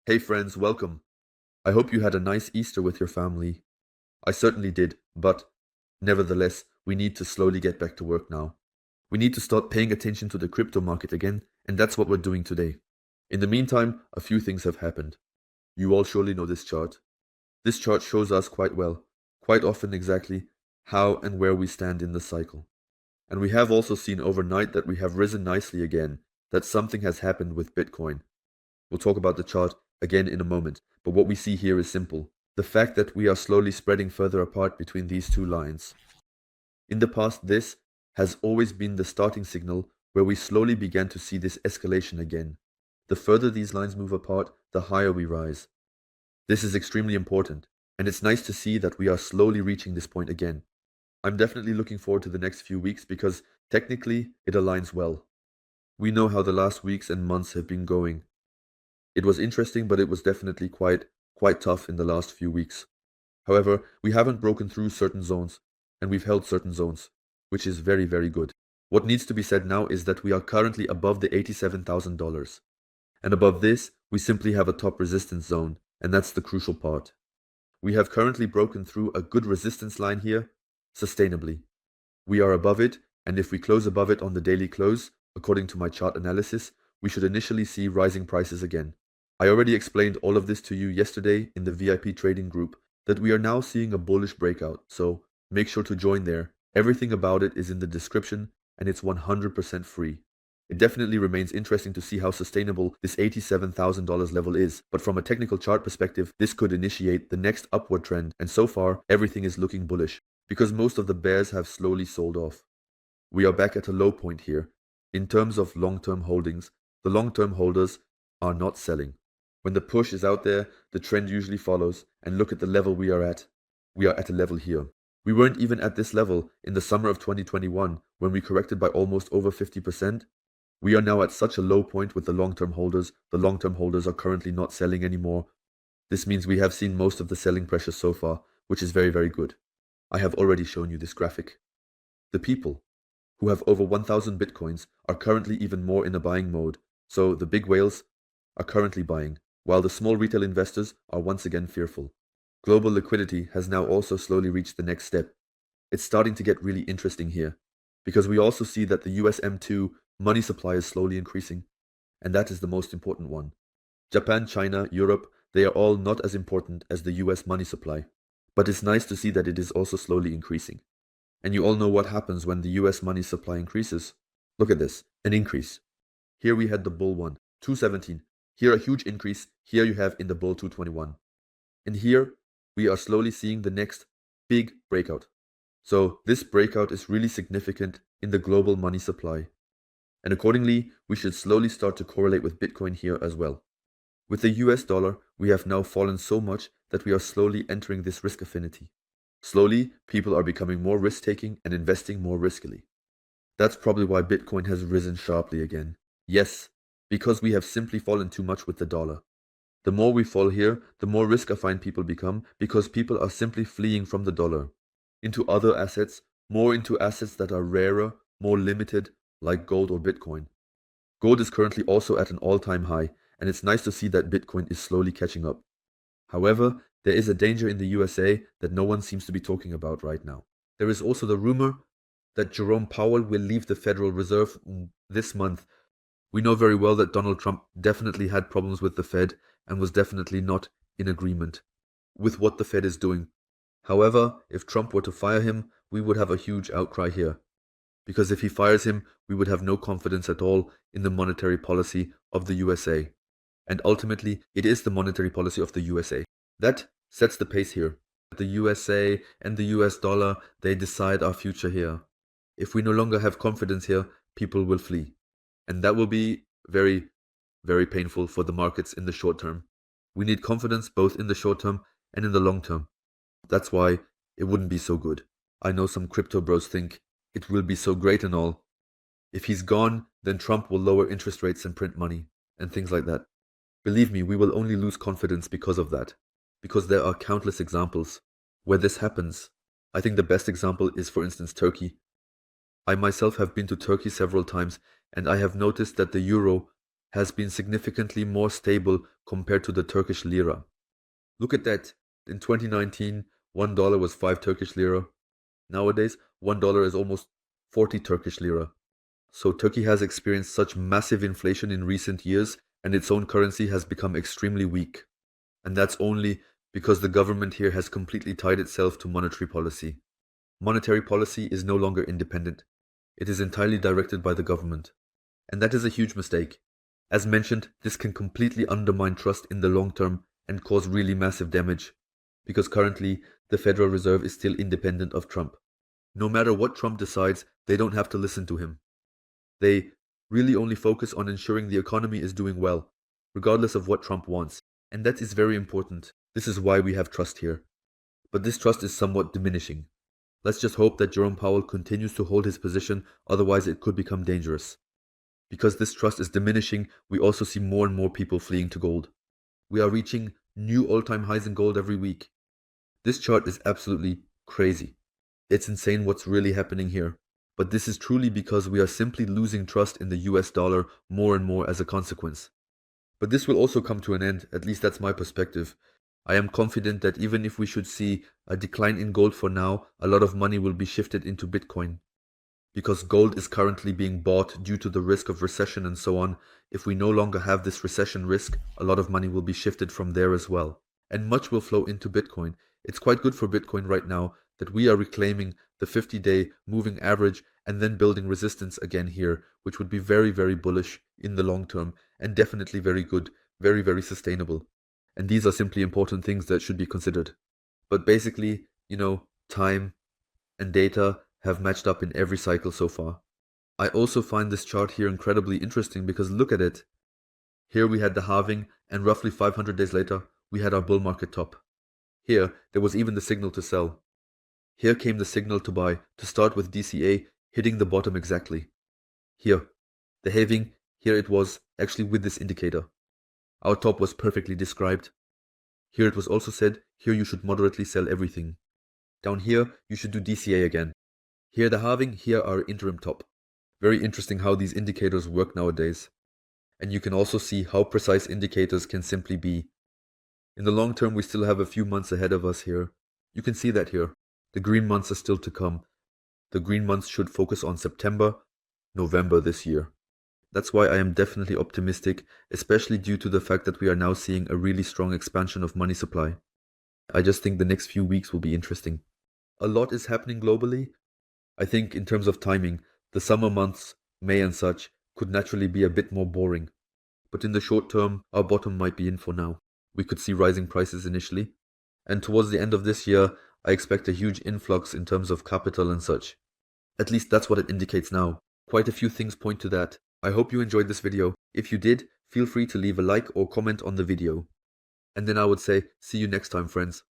Hey friends, welcome. I hope you had a nice Easter with your family. I certainly did, but nevertheless, we need to slowly get back to work now. We need to start paying attention to the crypto market again, and that's what we're doing today. In the meantime, a few things have happened. You all surely know this chart. This chart shows us quite well, quite often exactly, how and where we stand in the cycle. And we have also seen overnight that we have risen nicely again, that something has happened with Bitcoin. We'll talk about the chart again in a moment, but what we see here is simple. The fact that we are slowly spreading further apart between these two lines. In the past, this has always been the starting signal where we slowly began to see this escalation again. The further these lines move apart, the higher we rise. This is extremely important, and it's nice to see that we are slowly reaching this point again. I'm definitely looking forward to the next few weeks because technically it aligns well. We know how the last weeks and months have been going. It was interesting, but it was definitely quite tough in the last few weeks. However, we haven't broken through certain zones, and we've held certain zones, which is very, very good. What needs to be said now is that we are currently above the $87,000. And above this, we simply have a top resistance zone, and that's the crucial part. We have currently broken through a good resistance line here, sustainably. We are above it, and if we close above it on the daily close, according to my chart analysis, we should initially see rising prices again. I already explained all of this to you yesterday in the VIP trading group, that we are now seeing a bullish breakout, so make sure to join there. Everything about it is in the description, and it's 100% free. It definitely remains interesting to see how sustainable this $87,000 level is, but from a technical chart perspective, this could initiate the next upward trend, and so far, everything is looking bullish, because most of the bears have slowly sold off. We are back at a low point here. In terms of long-term holdings, the long-term holders are not selling. When the push is out there, the trend usually follows, and look at the level we are at. We are at a level here. We weren't even at this level in the summer of 2021 when we corrected by almost over 50%. We are now at such a low point with the long-term holders. The long-term holders are currently not selling anymore. This means we have seen most of the selling pressure so far, which is very, very good. I have already shown you this graphic. The people who have over 1,000 bitcoins are currently even more in a buying mode, so the big whales are currently buying, while the small retail investors are once again fearful. Global liquidity has now also slowly reached the next step. It's starting to get really interesting here, because we also see that the US M2 money supply is slowly increasing, and that is the most important one. Japan, China, Europe, they are all not as important as the US money supply, but it's nice to see that it is also slowly increasing. And you all know what happens when the US money supply increases. Look at this, an increase. Here we had the bull one, 217. Here a huge increase, here you have in the bull 221. And here we are slowly seeing the next big breakout. So this breakout is really significant in the global money supply. And accordingly, we should slowly start to correlate with Bitcoin here as well. With the US dollar, we have now fallen so much that we are slowly entering this risk affinity. Slowly, people are becoming more risk-taking and investing more riskily. That's probably why Bitcoin has risen sharply again. Yes, because we have simply fallen too much with the dollar. The more we fall here, the more risk-affine people become, because people are simply fleeing from the dollar into other assets, more into assets that are rarer, more limited, like gold or Bitcoin. Gold is currently also at an all-time high, and it's nice to see that Bitcoin is slowly catching up. However, there is a danger in the USA that no one seems to be talking about right now. There is also the rumor that Jerome Powell will leave the Federal Reserve this month. We know very well that Donald Trump definitely had problems with the Fed and was definitely not in agreement with what the Fed is doing. However, if Trump were to fire him, we would have a huge outcry here. Because if he fires him, we would have no confidence at all in the monetary policy of the USA. And ultimately, it is the monetary policy of the USA. That sets the pace here. The USA and the US dollar, they decide our future here. If we no longer have confidence here, people will flee. And that will be very, very painful for the markets in the short term. We need confidence both in the short term and in the long term. That's why it wouldn't be so good. I know some crypto bros think it will be so great and all. If he's gone, then Trump will lower interest rates and print money, and things like that. Believe me, we will only lose confidence because of that. Because there are countless examples where this happens. I think the best example is, for instance, Turkey. I myself have been to Turkey several times, and I have noticed that the euro has been significantly more stable compared to the Turkish lira. Look at that. In 2019, $1 was 5 Turkish lira. Nowadays, $1 is almost 40 Turkish lira. So Turkey has experienced such massive inflation in recent years, and its own currency has become extremely weak. And that's only because the government here has completely tied itself to monetary policy. Monetary policy is no longer independent. It is entirely directed by the government. And that is a huge mistake. As mentioned, this can completely undermine trust in the long term and cause really massive damage. Because currently, the Federal Reserve is still independent of Trump. No matter what Trump decides, they don't have to listen to him. They really only focus on ensuring the economy is doing well, regardless of what Trump wants. And that is very important. This is why we have trust here. But this trust is somewhat diminishing. Let's just hope that Jerome Powell continues to hold his position, otherwise it could become dangerous. Because this trust is diminishing, we also see more and more people fleeing to gold. We are reaching new all-time highs in gold every week. This chart is absolutely crazy. It's insane what's really happening here. But this is truly because we are simply losing trust in the US dollar more and more as a consequence. But this will also come to an end, at least that's my perspective. I am confident that even if we should see a decline in gold for now, a lot of money will be shifted into Bitcoin. Because gold is currently being bought due to the risk of recession and so on. If we no longer have this recession risk, a lot of money will be shifted from there as well. And much will flow into Bitcoin. It's quite good for Bitcoin right now that we are reclaiming the 50-day moving average and then building resistance again here, which would be very, very bullish in the long term and definitely very good, very, very sustainable. And these are simply important things that should be considered. But basically, time and data have matched up in every cycle so far. I also find this chart here incredibly interesting because look at it. Here we had the halving, and roughly 500 days later, we had our bull market top. Here, there was even the signal to sell. Here came the signal to buy, to start with DCA hitting the bottom exactly. Here, the halving, here it was, actually with this indicator. Our top was perfectly described. Here it was also said, here you should moderately sell everything. Down here, you should do DCA again. Here the halving, here our interim top. Very interesting how these indicators work nowadays. And you can also see how precise indicators can simply be. In the long term, we still have a few months ahead of us here. You can see that here. The green months are still to come. The green months should focus on September, November this year. That's why I am definitely optimistic, especially due to the fact that we are now seeing a really strong expansion of money supply. I just think the next few weeks will be interesting. A lot is happening globally. I think in terms of timing, the summer months, May and such, could naturally be a bit more boring. But in the short term, our bottom might be in for now. We could see rising prices initially. And towards the end of this year, I expect a huge influx in terms of capital and such. At least that's what it indicates now. Quite a few things point to that. I hope you enjoyed this video. If you did, feel free to leave a like or comment on the video. And then I would say, see you next time, friends.